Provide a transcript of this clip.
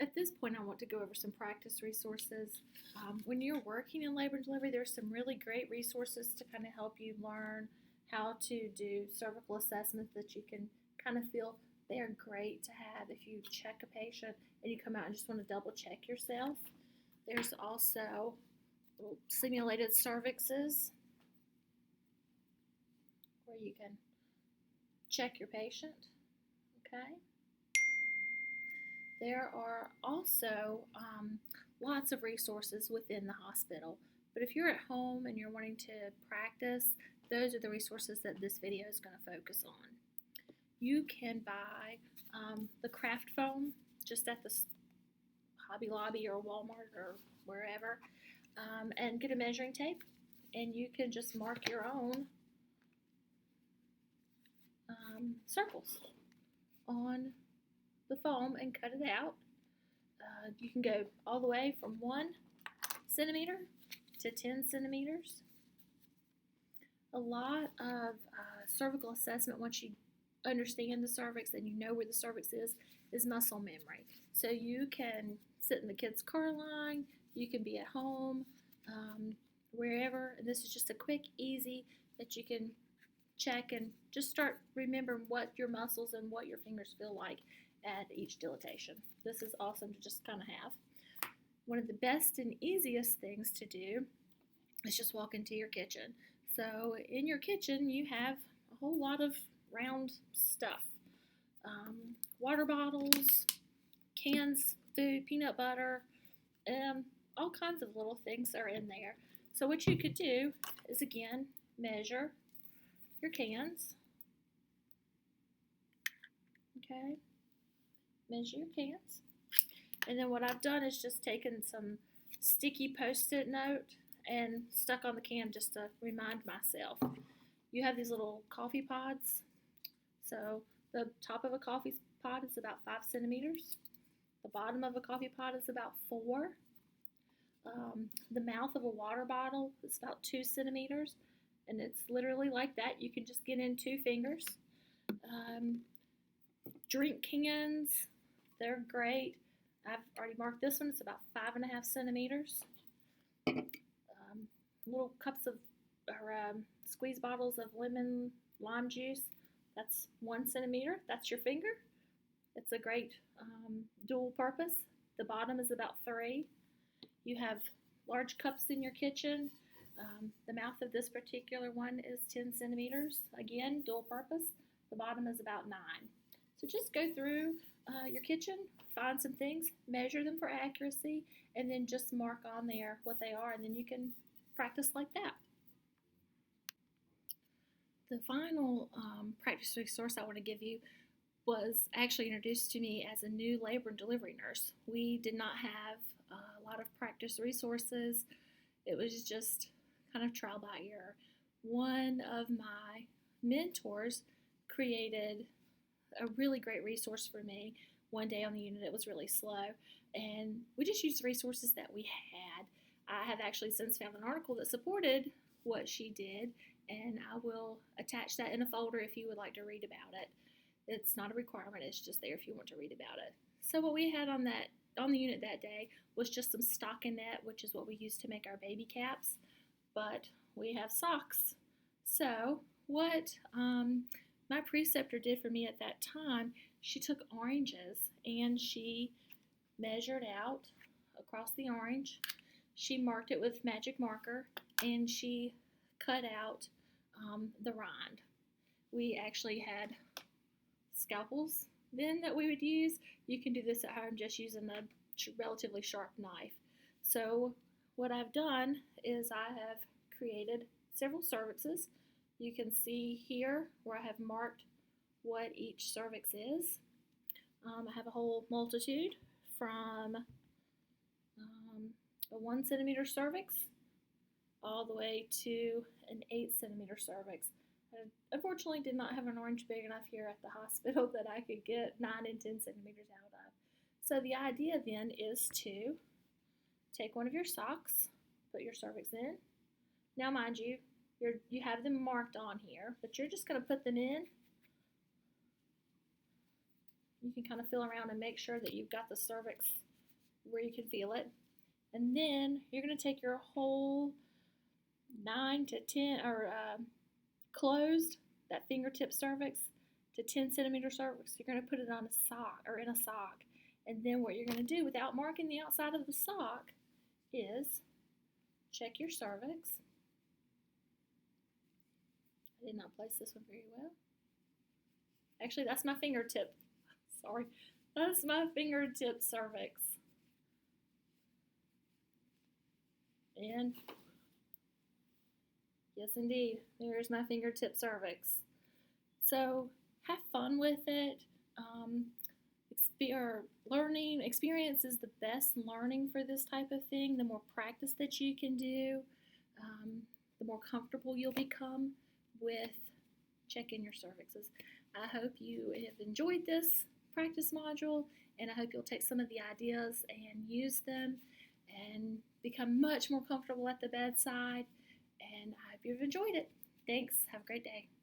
At this point, I want to go over some practice resources. When you're working in labor and delivery, there's some really great resources to kind of help you learn how to do cervical assessments that you can kind of feel they're great to have if you check a patient and you come out and just want to double check yourself. There's also simulated cervixes where you can check your patient. Okay. There are also lots of resources within the hospital, but if you're at home and you're wanting to practice, those are the resources that this video is going to focus on. You can buy the craft foam just at the Hobby Lobby or Walmart or wherever, and get a measuring tape, and you can just mark your own circles on the foam and cut it out. You can go all the way from 1 centimeter to 10 centimeters. A lot of cervical assessment, once you understand the cervix and you know where the cervix is muscle memory. So you can sit in the kid's car line, you can be at home, wherever. And this is just a quick, easy that you can check and just start remembering what your muscles and what your fingers feel like at each dilatation. This is awesome to just kind of have. One of the best and easiest things to do is just walk into your kitchen. So in your kitchen, you have a whole lot of round stuff. Water bottles, cans, food, peanut butter, all kinds of little things are in there. So what you could do is, again, measure your cans. Okay. Measure your cans. And then what I've done is just taken some sticky Post-it note and stuck on the can just to remind myself. You have these little coffee pods. So the top of a coffee pod is about 5 centimeters. The bottom of a coffee pod is about 4. The mouth of a water bottle is about 2 centimeters. And it's literally like that. You can just get in 2 fingers. Drink cans, they're great. I've already marked this one. It's about 5.5 centimeters. Little cups of squeeze bottles of lime juice. That's 1 centimeter. That's your finger. It's a great dual purpose. The bottom is about 3. You have large cups in your kitchen. The mouth of this particular one is 10 centimeters. Again, dual purpose. The bottom is about 9. So just go through your kitchen, find some things, measure them for accuracy, and then just mark on there what they are, and then you can practice like that. The final practice resource I want to give you was actually introduced to me as a new labor and delivery nurse. We did not have a lot of practice resources. It was just kind of trial by error. One of my mentors created a really great resource for me one day on the unit. It was really slow, and we just used the resources that we had. I have actually since found an article that supported what she did, and I will attach that in a folder if you would like to read about it. It's not a requirement, it's just there if you want to read about it. So what we had on the unit that day was just some stockinette, which is what we use to make our baby caps, but we have socks. So what my preceptor did for me at that time, she took oranges and she measured out across the orange. She marked it with magic marker and she cut out the rind. We actually had scalpels then that we would use. You can do this at home just using a relatively sharp knife. So what I've done is I have created several cervixes. You can see here where I have marked what each cervix is. I have a whole multitude from a 1 centimeter cervix all the way to an 8 centimeter cervix. I unfortunately did not have an orange big enough here at the hospital that I could get 9 and 10 centimeters out of. So the idea then is to take one of your socks, put your cervix in. Now mind you, you have them marked on here, but you're just going to put them in. You can kind of feel around and make sure that you've got the cervix where you can feel it. And then you're going to take your whole 9 to 10 or closed, that fingertip cervix to 10 centimeter cervix. You're going to put it on a sock or in a sock. And then what you're going to do without marking the outside of the sock is check your cervix. I did not place this one very well. Actually, that's my fingertip. Sorry. That's my fingertip cervix. And yes, indeed, there's my fingertip cervix. So have fun with it. Learning experience is the best learning for this type of thing. The more practice that you can do, the more comfortable you'll become with checking your cervixes. I hope you have enjoyed this practice module, and I hope you'll take some of the ideas and use them and become much more comfortable at the bedside. And I hope you've enjoyed it. Thanks. Have a great day.